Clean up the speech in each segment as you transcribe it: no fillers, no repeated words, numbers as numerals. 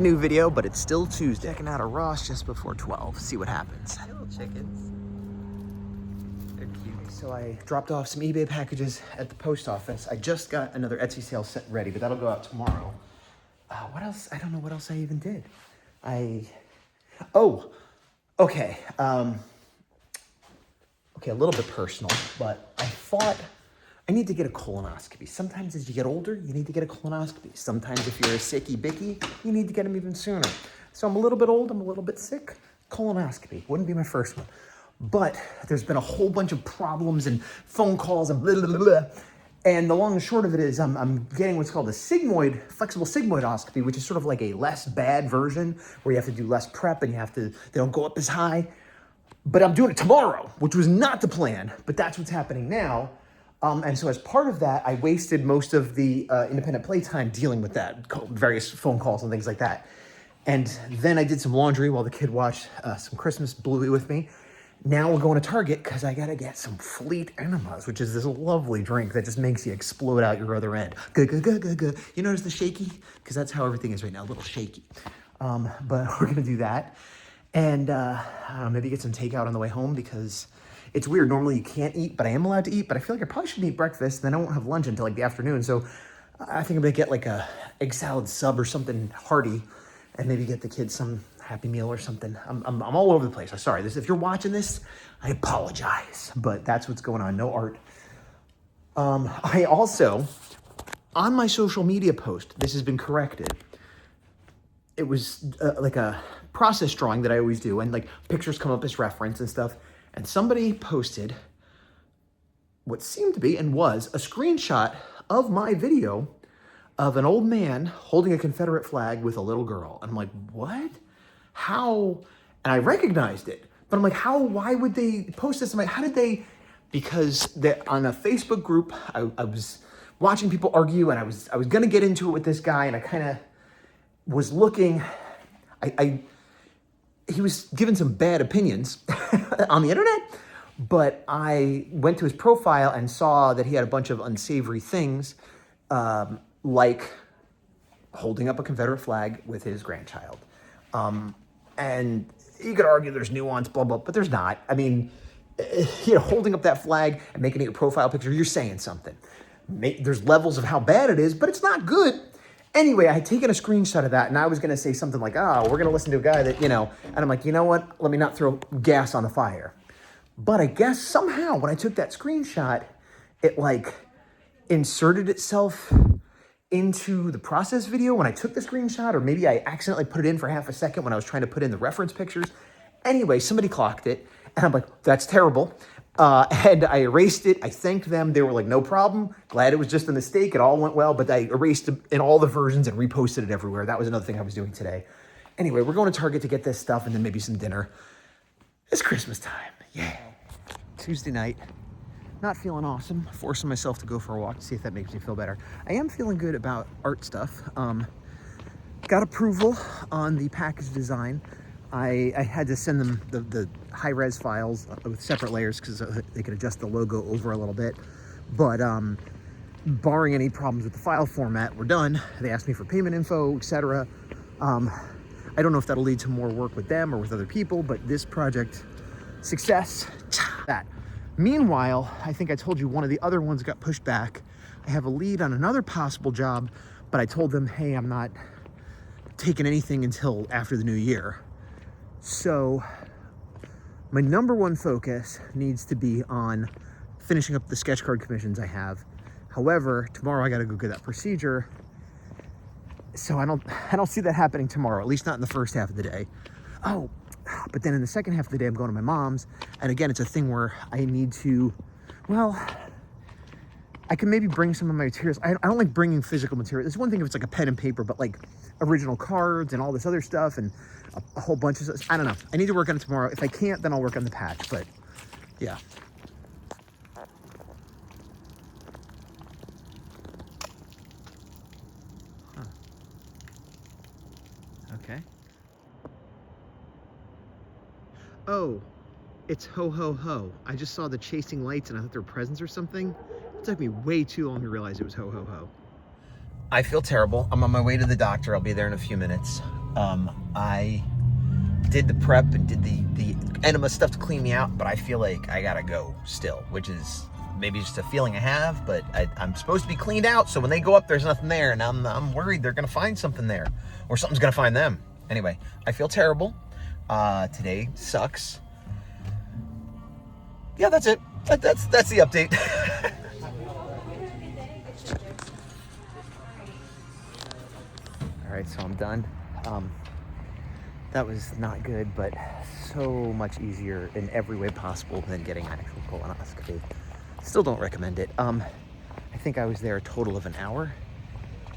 New video, but it's still Tuesday. Checking out a Ross just before 12. See what happens. Little chickens. They're cute. So I dropped off some eBay packages at the post office. I just got another Etsy sale set ready, but that'll go out tomorrow. What else? I don't know what else I even did. Okay. Okay, a little bit personal, but I thought I need to get a colonoscopy. Sometimes as you get older, you need to get a colonoscopy. Sometimes if you're a sicky bicky, you need to get them even sooner. So I'm a little bit old, I'm a little bit sick. Colonoscopy wouldn't be my first one. But there's been a whole bunch of problems and phone calls and blah, blah, blah, blah. And the long and short of it is I'm getting what's called a flexible sigmoidoscopy, which is sort of like a less bad version where you have to do less prep and they don't go up as high. But I'm doing it tomorrow, which was not the plan, but that's what's happening now. And so as part of that, I wasted most of the independent playtime dealing with that, various phone calls and things like that. And then I did some laundry while the kid watched some Christmas Bluey with me. Now we're going to Target because I got to get some Fleet Enemas, which is this lovely drink that just makes you explode out your other end. Good. You notice the shaky? Because that's how everything is right now, a little shaky. But we're going to do that. And maybe get some takeout on the way home because it's weird. Normally you can't eat, but I am allowed to eat. But I feel like I probably shouldn't eat breakfast. Then I won't have lunch until like the afternoon. So I think I'm going to get like a egg salad sub or something hearty and maybe get the kids some Happy Meal or something. I'm all over the place. I'm sorry. If you're watching this, I apologize. But that's what's going on. No art. I also, on my social media post, this has been corrected. It was like a process drawing that I always do. And like pictures come up as reference and stuff. And somebody posted what seemed to be and was a screenshot of my video of an old man holding a Confederate flag with a little girl. And I'm like, what? How? And I recognized it. But I'm like, why would they post this? I'm like, how did they? Because on a Facebook group, I was watching people argue and I was going to get into it with this guy. And I kind of was looking, he was giving some bad opinions on the internet, but I went to his profile and saw that he had a bunch of unsavory things, like holding up a Confederate flag with his grandchild. And you could argue there's nuance, blah, blah, but there's not. I mean, holding up that flag and making it your profile picture, you're saying something. There's levels of how bad it is, but it's not good. Anyway, I had taken a screenshot of that, and I was going to say something like, we're going to listen to a guy that, and I'm like, you know what? Let me not throw gas on the fire. But I guess somehow when I took that screenshot, it like inserted itself into the process video when I took the screenshot, or maybe I accidentally put it in for half a second when I was trying to put in the reference pictures. Anyway, somebody clocked it, and I'm like, that's terrible. And I erased it. I thanked them. They were like, no problem. Glad it was just a mistake. It all went well, but I erased it in all the versions and reposted it everywhere. That was another thing I was doing today. Anyway, we're going to Target to get this stuff and then maybe some dinner. It's Christmas time. Yeah. Tuesday night. Not feeling awesome. Forcing myself to go for a walk to see if that makes me feel better. I am feeling good about art stuff. Got approval on the package design. I had to send them the high-res files with separate layers because they could adjust the logo over a little bit. But barring any problems with the file format, we're done. They asked me for payment info, etc. I don't know if that'll lead to more work with them or with other people, but this project, success. That. Meanwhile, I think I told you one of the other ones got pushed back. I have a lead on another possible job, but I told them, hey, I'm not taking anything until after the new year. So my number one focus needs to be on finishing up the sketch card commissions I have. However, tomorrow I got to go get that procedure. So I don't see that happening tomorrow, at least not in the first half of the day. Oh, but then in the second half of the day, I'm going to my mom's. And again, it's a thing where I need to, I can maybe bring some of my materials. I don't like bringing physical material. It's one thing if it's like a pen and paper, but like original cards and all this other stuff and a whole bunch of stuff. I don't know. I need to work on it tomorrow. If I can't, then I'll work on the patch, but yeah. Huh. Okay. Oh, it's ho, ho, ho. I just saw the chasing lights and I thought they were presents or something. It took me way too long to realize it was ho, ho, ho. I feel terrible. I'm on my way to the doctor. I'll be there in a few minutes. I did the prep and did the enema stuff to clean me out, but I feel like I gotta go still, which is maybe just a feeling I have, but I'm supposed to be cleaned out, so when they go up, there's nothing there, and I'm worried they're gonna find something there, or something's gonna find them. Anyway, I feel terrible. Today sucks. Yeah, that's it. That's the update. All right, so I'm done. That was not good, but so much easier in every way possible than getting an actual colonoscopy. Still don't recommend it. I think I was there a total of an hour.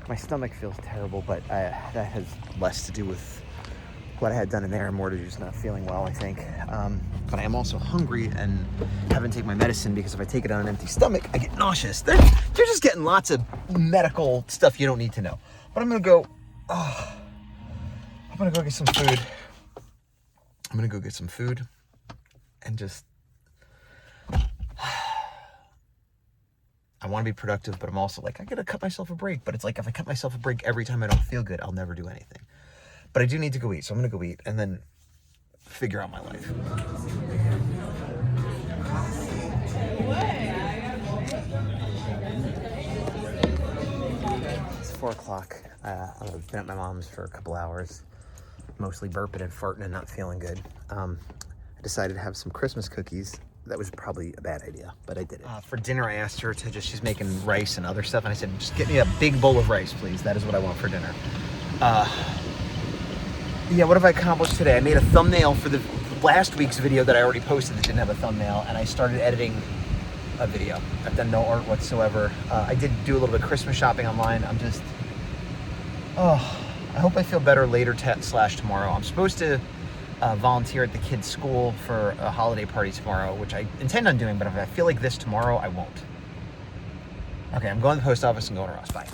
My stomach feels terrible, but that has less to do with what I had done in there and more to just not feeling well, I think. But I am also hungry and haven't taken my medicine because if I take it on an empty stomach, I get nauseous. They're just getting lots of medical stuff you don't need to know. But I'm gonna go get some food. I'm gonna go get some food and just, I want to be productive, but I'm also like, I gotta cut myself a break. But it's like, if I cut myself a break every time I don't feel good, I'll never do anything. But I do need to go eat, so I'm gonna go eat and then figure out my life. It's 4 o'clock. I've been at my mom's for a couple hours, mostly burping and farting and not feeling good. I decided to have some Christmas cookies. That was probably a bad idea, but I did it. For dinner, I asked her to she's making rice and other stuff, and I said, just get me a big bowl of rice, please. That is what I want for dinner. Yeah, what have I accomplished today? I made a thumbnail for the last week's video that I already posted that didn't have a thumbnail, and I started editing a video. I've done no art whatsoever. I did do a little bit of Christmas shopping online. I'm just, I hope I feel better later / tomorrow. I'm supposed to volunteer at the kids' school for a holiday party tomorrow, which I intend on doing, but if I feel like this tomorrow, I won't. Okay, I'm going to the post office and going to Ross. Bye.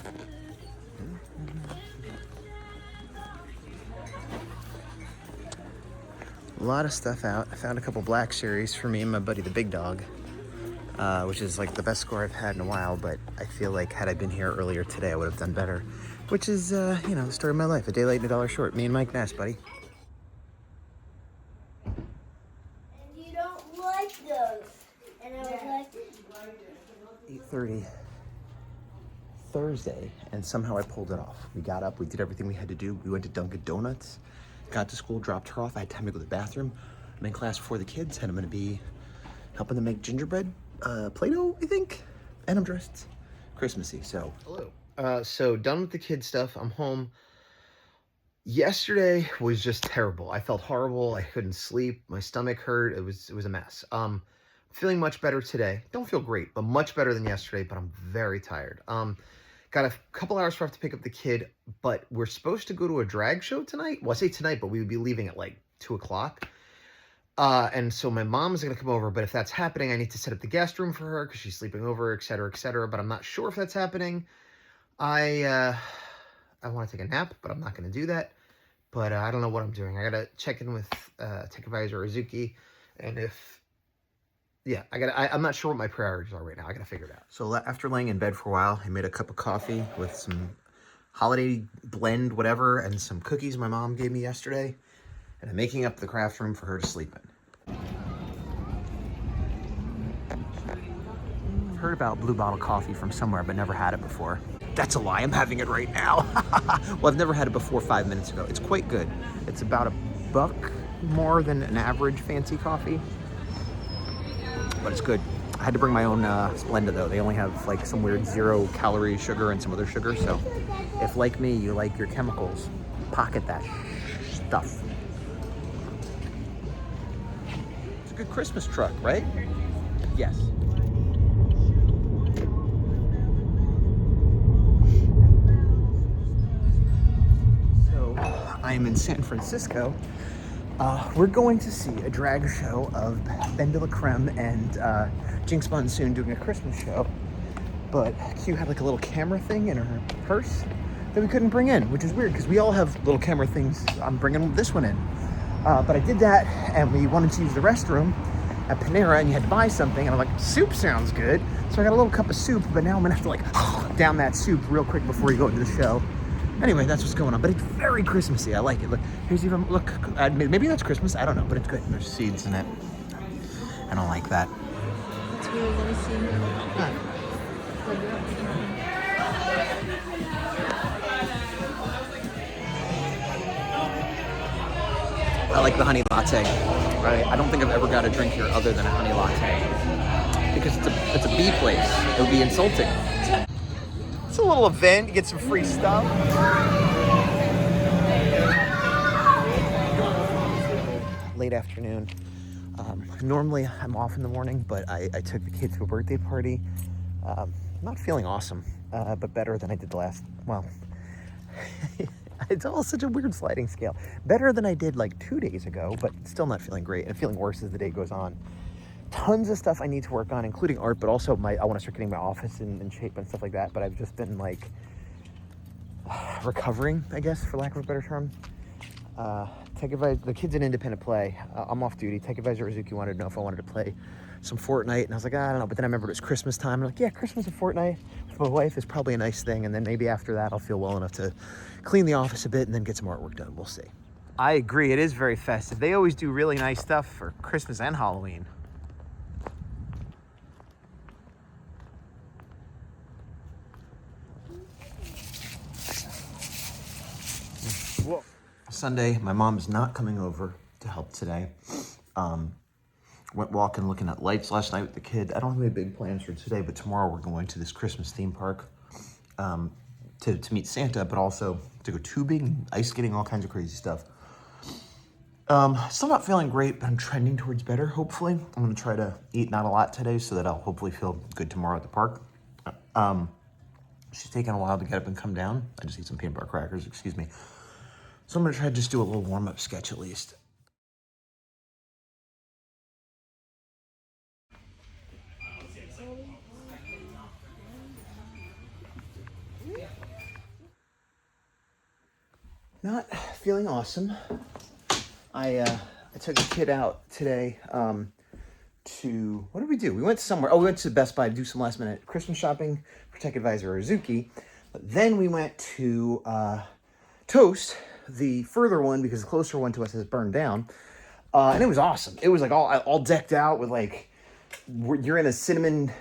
A lot of stuff out. I found a couple black cherries for me and my buddy the big dog, which is like the best score I've had in a while, but I feel like had I been here earlier today, I would have done better, which is, the story of my life. A day late and $1 short. Me and Mike Nash, buddy. And you don't like those. And I was like, 8:30 Thursday, and somehow I pulled it off. We got up, we did everything we had to do. We went to Dunkin' Donuts, got to school, dropped her off. I had time to go to the bathroom. I'm in class for the kids, and I'm gonna be helping them make gingerbread Play-Doh, I think. And I'm dressed Christmassy, so. Hello. So done with the kid stuff. I'm home. Yesterday was just terrible. I felt horrible. I couldn't sleep. My stomach hurt. It was a mess. Feeling much better today. Don't feel great, but much better than yesterday, but I'm very tired. Got a couple hours before I have to pick up the kid, but we're supposed to go to a drag show tonight. Well, I say tonight, but we would be leaving at like 2 o'clock. And so my mom's going to come over, but if that's happening, I need to set up the guest room for her because she's sleeping over, et cetera, but I'm not sure if that's happening. I want to take a nap, but I'm not going to do that. But I don't know what I'm doing. I got to check in with Tech Advisor Azuki, and if, yeah, I'm not sure what my priorities are right now. I got to figure it out. So after laying in bed for a while, I made a cup of coffee with some holiday blend, whatever, and some cookies my mom gave me yesterday. And I'm making up the craft room for her to sleep in. Heard about Blue Bottle coffee from somewhere, but never had it before. That's a lie, I'm having it right now. Well, I've never had it before 5 minutes ago. It's quite good. It's about $1 more than an average fancy coffee, but it's good. I had to bring my own Splenda though. They only have like some weird 0-calorie sugar and some other sugar. So if like me, you like your chemicals, pocket that stuff. It's a good Christmas truck, right? Yes. So I'm in San Francisco. We're going to see a drag show of Ben de la Creme and Jinx Monsoon doing a Christmas show. But Q had like a little camera thing in her purse that we couldn't bring in, which is weird because we all have little camera things. I'm bringing this one in. But I did that, and we wanted to use the restroom at Panera, and you had to buy something, and I'm like, soup sounds good. So I got a little cup of soup, but now I'm gonna have to like down that soup real quick before you go into the show. Anyway, that's what's going on. But it's very Christmassy. I like it. Look, here's even, look, maybe that's Christmas. I don't know, but it's good. There's seeds in it. I don't like that. It's weird. Let me see. I like the honey latte. Right? I don't think I've ever got a drink here other than a honey latte. Because it's a bee place. It would be insulting. It's a little event. You get some free stuff. Late afternoon. Normally I'm off in the morning, but I took the kid to a birthday party. Not feeling awesome, but better than I did well, it's all such a weird sliding scale. Better than I did like 2 days ago, but still not feeling great and feeling worse as the day goes on. Tons of stuff I need to work on, including art, but also I want to start getting my office in shape and stuff like that. But I've just been like recovering, I guess, for lack of a better term. Tech advisor, the kid's in independent play. I'm off duty. Tech advisor Rizuki wanted to know if I wanted to play some Fortnite, and I was like, I don't know. But then I remembered it was Christmas time. I'm like, yeah, Christmas and Fortnite with my wife is probably a nice thing. And then maybe after that, I'll feel well enough to clean the office a bit and then get some artwork done. We'll see. I agree. It is very festive. They always do really nice stuff for Christmas and Halloween. Whoa. Sunday, my mom's not coming over to help today. Went walking, looking at lights last night with the kid. I don't have any big plans for today, but tomorrow we're going to this Christmas theme park to meet Santa, but also to go tubing, ice skating, all kinds of crazy stuff. Still not feeling great, but I'm trending towards better, hopefully. I'm gonna try to eat not a lot today so that I'll hopefully feel good tomorrow at the park. She's taking a while to get up and come down. I just ate some peanut butter crackers, excuse me. So I'm gonna try to just do a little warm-up sketch at least. Not feeling awesome. I took the kid out today to, what did we do? We went somewhere. Oh, we went to Best Buy to do some last minute Christmas shopping for Tech Advisor Rizuki. But then we went to Toast, the further one, because the closer one to us has burned down. And it was awesome. It was like all decked out with like, you're in a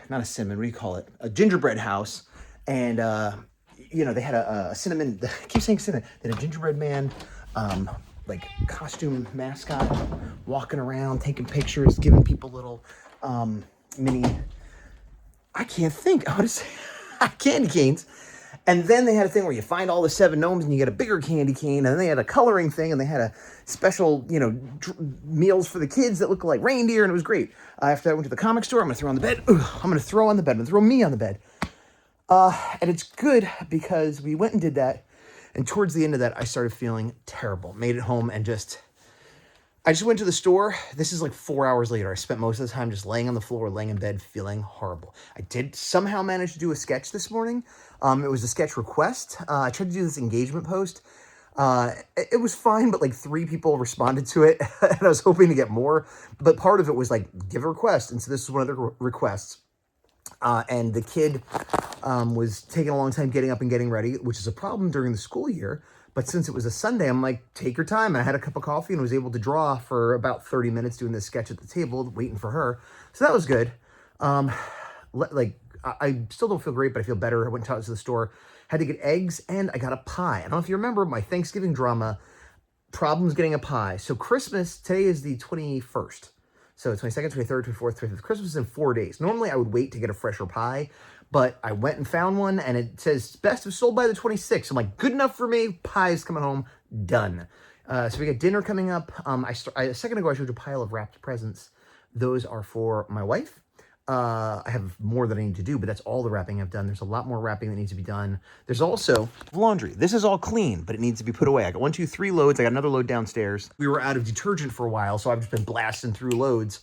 not a cinnamon, what do you call it? A gingerbread house. And, they had a cinnamon, I keep saying cinnamon, they had a gingerbread man, like costume mascot, walking around, taking pictures, giving people little mini, I can't think, how to say, candy canes. And then they had a thing where you find all the 7 gnomes and you get a bigger candy cane. And then they had a coloring thing and they had a special, meals for the kids that looked like reindeer. And it was great. After I went to the comic store, I'm going to throw on the bed. I'm going to throw on the bed. I'm going to throw me on the bed. And it's good because we went and did that. And towards the end of that, I started feeling terrible. Made it home and I just went to the store. This is like 4 hours later. I spent most of the time just laying on the floor, laying in bed, feeling horrible. I did somehow manage to do a sketch this morning. It was a sketch request. I tried to do this engagement post. It was fine, but like 3 people responded to it. And I was hoping to get more. But part of it was like, give a request. And so this is one of the requests. And the kid was taking a long time getting up and getting ready, which is a problem during the school year. But since it was a Sunday, I'm like, take your time. I had a cup of coffee and was able to draw for about 30 minutes doing this sketch at the table, waiting for her. So that was good. I still don't feel great, but I feel better. I went out to the store, had to get eggs, and I got a pie. I don't know if you remember my Thanksgiving drama, problems getting a pie. So Christmas, today is the 21st. So 22nd, 23rd, 24th, 25th. Christmas is in 4 days. Normally, I would wait to get a fresher pie, but I went and found one, and it says best if sold by the 26th. I'm like, good enough for me. Pie's coming home. Done. So we got dinner coming up. A second ago, I showed you a pile of wrapped presents. Those are for my wife. I have more that I need to do, but that's all the wrapping I've done. There's a lot more wrapping that needs to be done. There's also laundry. This is all clean, but it needs to be put away. I got 1, 2, 3 loads. I got another load downstairs. We were out of detergent for a while, so I've just been blasting through loads,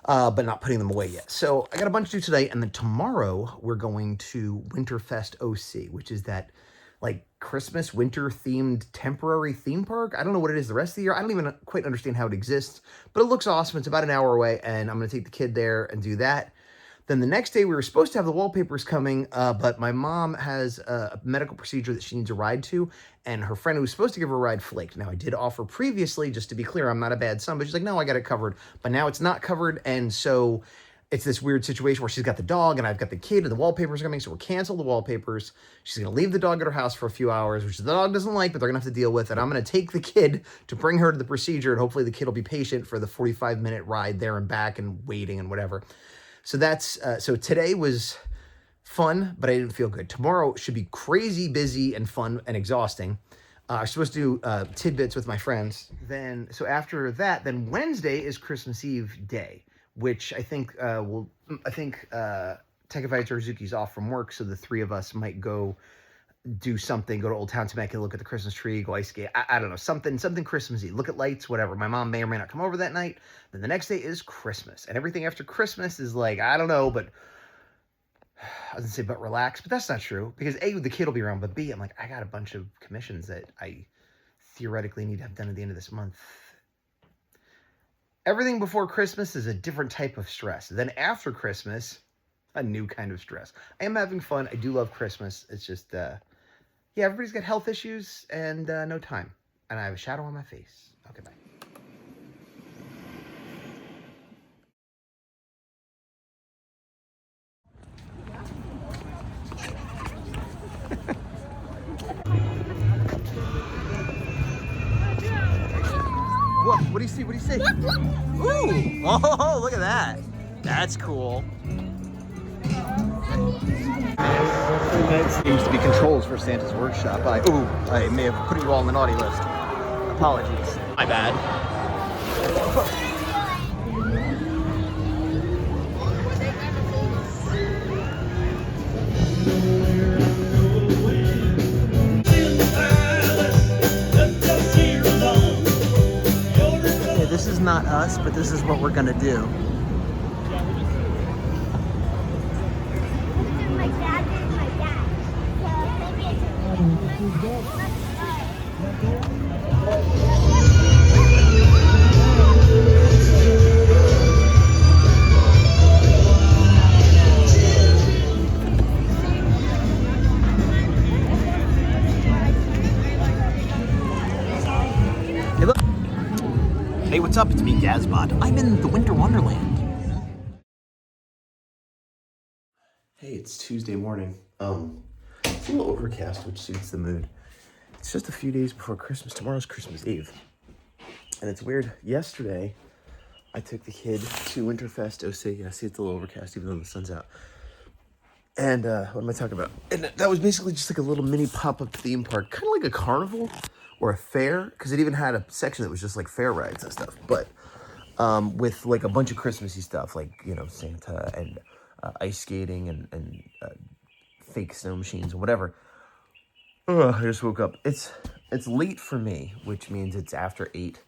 but not putting them away yet. So I got a bunch to do today, and then tomorrow we're going to Winterfest OC, which is that like Christmas winter themed temporary theme park. I don't know what it is the rest of the year. I don't even quite understand how it exists, but it looks awesome. It's about an hour away, and I'm going to take the kid there and do that. Then the next day we were supposed to have the wallpapers coming, but my mom has a medical procedure that she needs a ride to, and her friend who was supposed to give her a ride flaked. Now I did offer previously, just to be clear, I'm not a bad son, but she's like, no, I got it covered. But now it's not covered, and so it's this weird situation where she's got the dog and I've got the kid and the wallpapers are coming, so we'll cancel the wallpapers. She's gonna leave the dog at her house for a few hours, which the dog doesn't like, but they're gonna have to deal with it. I'm gonna take the kid to bring her to the procedure, and hopefully the kid will be patient for the 45-minute ride there and back and waiting and whatever. So that's, so today was fun, but I didn't feel good. Tomorrow should be crazy busy and fun and exhausting. I'm supposed to do tidbits with my friends. Then, so after that, then Wednesday is Christmas Eve day, which I think Tekavite Arzuki's off from work, so the three of us might go do something, go to Old Town Temecula, look at the Christmas tree, go ice skate. I don't know, something Christmassy. Look at lights, whatever. My mom may or may not come over that night. Then the next day is Christmas, and everything after Christmas is like, I don't know, but I was gonna say, but relax, but that's not true, because A, the kid will be around, but B, I'm like, I got a bunch of commissions that I theoretically need to have done at the end of this month. Everything before Christmas is a different type of stress. Then after Christmas, a new kind of stress. I am having fun. I do love Christmas. It's just, yeah, everybody's got health issues and no time. And I have a shadow on my face. Okay, bye. What do you see? What do you see? Ooh! Oh, look at that. That's cool. That seems to be controls for Santa's workshop. I may have put you all on the naughty list. Apologies. My bad. This is not us, but this is what we're gonna do. My dad is my dad. Hey, look. Hey, what's up? It's me, Gazbot. I'm in the Winter Wonderland. Hey, it's Tuesday morning. It's a little overcast, which suits the mood. It's just a few days before Christmas. Tomorrow's Christmas Eve. And it's weird. Yesterday, I took the kid to Winterfest OC. I see it's a little overcast, even though the sun's out. And what am I talking about? And that was basically just like a little mini pop-up theme park, kind of like a carnival or a fair, because it even had a section that was just like fair rides and stuff, but with like a bunch of Christmassy stuff, like, you know, Santa and ice skating and fake snow machines or whatever. I just woke up. It's late for me, which means it's after 8.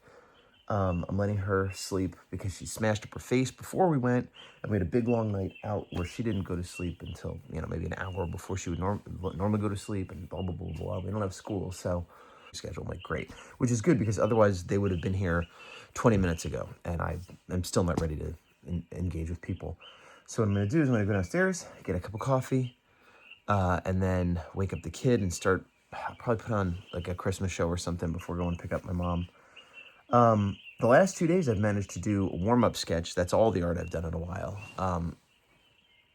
I'm letting her sleep because she smashed up her face before we went, and we had a big long night out where she didn't go to sleep until, you know, maybe an hour before she would normally go to sleep, and blah, blah, blah, blah. We don't have school, so schedule. I'm like, great, which is good because otherwise they would have been here 20 minutes ago, and I'm still not ready to engage with people. So what I'm going to do is I'm going to go downstairs, get a cup of coffee, and then wake up the kid and start, I'll probably put on like a Christmas show or something before going to pick up my mom. The last 2 days I've managed to do a warm-up sketch. That's all the art I've done in a while.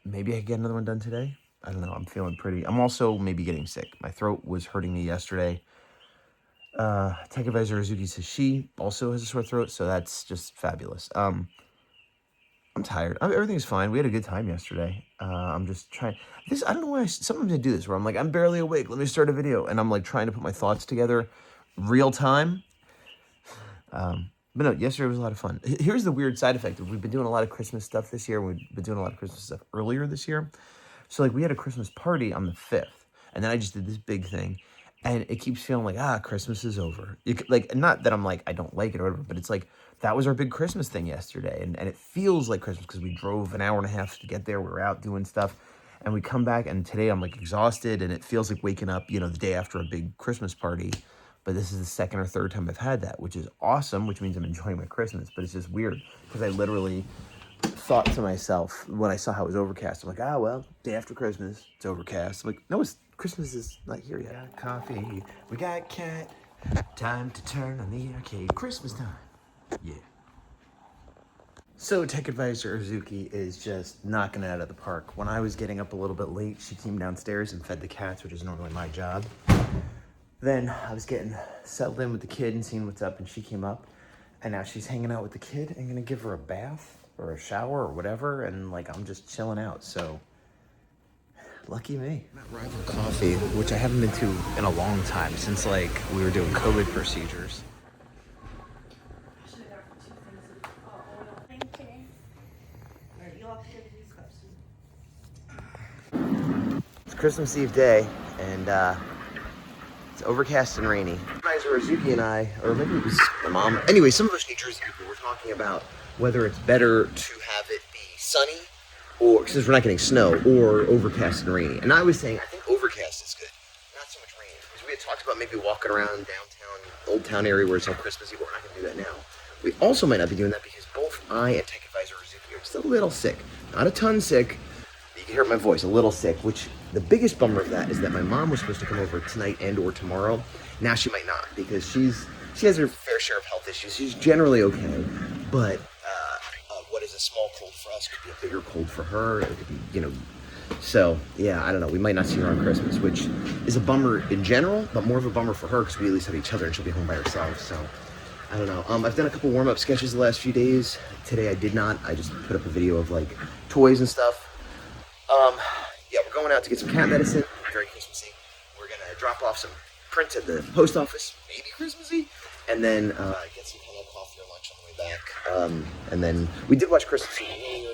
Maybe I can get another one done today. I don't know. I'm feeling pretty. I'm also maybe getting sick. My throat was hurting me yesterday. Tekavite Arzuki says she also has a sore throat, so that's just fabulous. I'm tired. Everything's fine. We had a good time yesterday. I'm just trying. I don't know why. Sometimes I do this where I'm like, I'm barely awake. Let me start a video, and I'm like trying to put my thoughts together, real time. But no, yesterday was a lot of fun. Here's the weird side effect. We've been doing a lot of Christmas stuff this year. We've been doing a lot of Christmas stuff earlier this year. So like we had a Christmas party on the 5th, and then I just did this big thing, and it keeps feeling like, Christmas is over. Like, not that I'm like, I don't like it or whatever, but it's like, that was our big Christmas thing yesterday. And it feels like Christmas because we drove an hour and a half to get there. We were out doing stuff, and we come back, and today I'm like exhausted, and it feels like waking up, you know, the day after a big Christmas party. But this is the second or third time I've had that, which is awesome, which means I'm enjoying my Christmas. But it's just weird because I literally thought to myself when I saw how it was overcast, I'm like, ah, well, day after Christmas, it's overcast. I'm like, no, Christmas is not here yet. We got coffee, we got cat. Time to turn on the arcade. Christmas time. Yeah. So Tech Advisor Uzuki is just knocking it out of the park. When I was getting up a little bit late, she came downstairs and fed the cats, which is normally my job. Then I was getting settled in with the kid and seeing what's up, and she came up, and now she's hanging out with the kid. I'm gonna give her a bath or a shower or whatever, and like I'm just chilling out. So lucky me. Rival Coffee, which I haven't been to in a long time since like we were doing COVID procedures. It's Christmas Eve day, and it's overcast and rainy. Advisor Uzuki and I, or maybe it was my mom. Anyway, some of us New Jersey people were talking about whether it's better to have it be sunny, or since we're not getting snow, or overcast and rainy. And I was saying, I think overcast is good, not so much rain. Because we had talked about maybe walking around downtown, Old Town area where it's all Christmassy, but we're not going to do that now. We also might not be doing that because both I and Tech Advisor Uzuki are just a little sick. Not a ton sick. You can hear my voice, a little sick, which the biggest bummer of that is that my mom was supposed to come over tonight and or tomorrow. Now she might not because she has her fair share of health issues. She's generally okay, but what is a small cold for us could be a bigger cold for her. It could be, so yeah, I don't know. We might not see her on Christmas, which is a bummer in general, but more of a bummer for her because we at least have each other and she'll be home by herself. So I don't know. I've done a couple warm-up sketches the last few days. Today I did not. I just put up a video of like toys and stuff. Yeah, we're going out to get some cat medicine. Very Christmassy. We're gonna drop off some prints at the post office, maybe Christmassy, and then get some kind of coffee or lunch on the way back. And then we did watch Christmas earlier.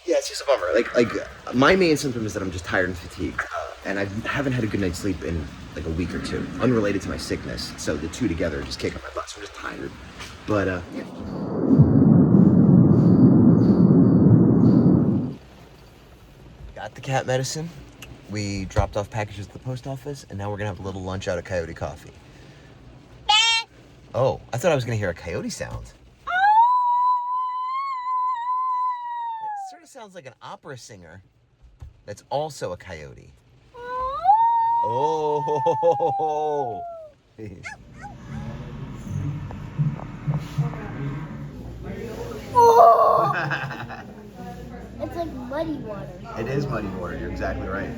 Yeah, it's just a bummer. Like my main symptom is that I'm just tired and fatigued, and I haven't had a good night's sleep in like a week or two, unrelated to my sickness. So the two together just kick up my butt. So I'm just tired. But yeah. Got the cat medicine. We dropped off packages at the post office, and now we're gonna have a little lunch out at Coyote Coffee. Oh, I thought I was gonna hear a coyote sound. It sort of sounds like an opera singer that's also a coyote. Oh. It's like muddy water. It is muddy water, you're exactly right.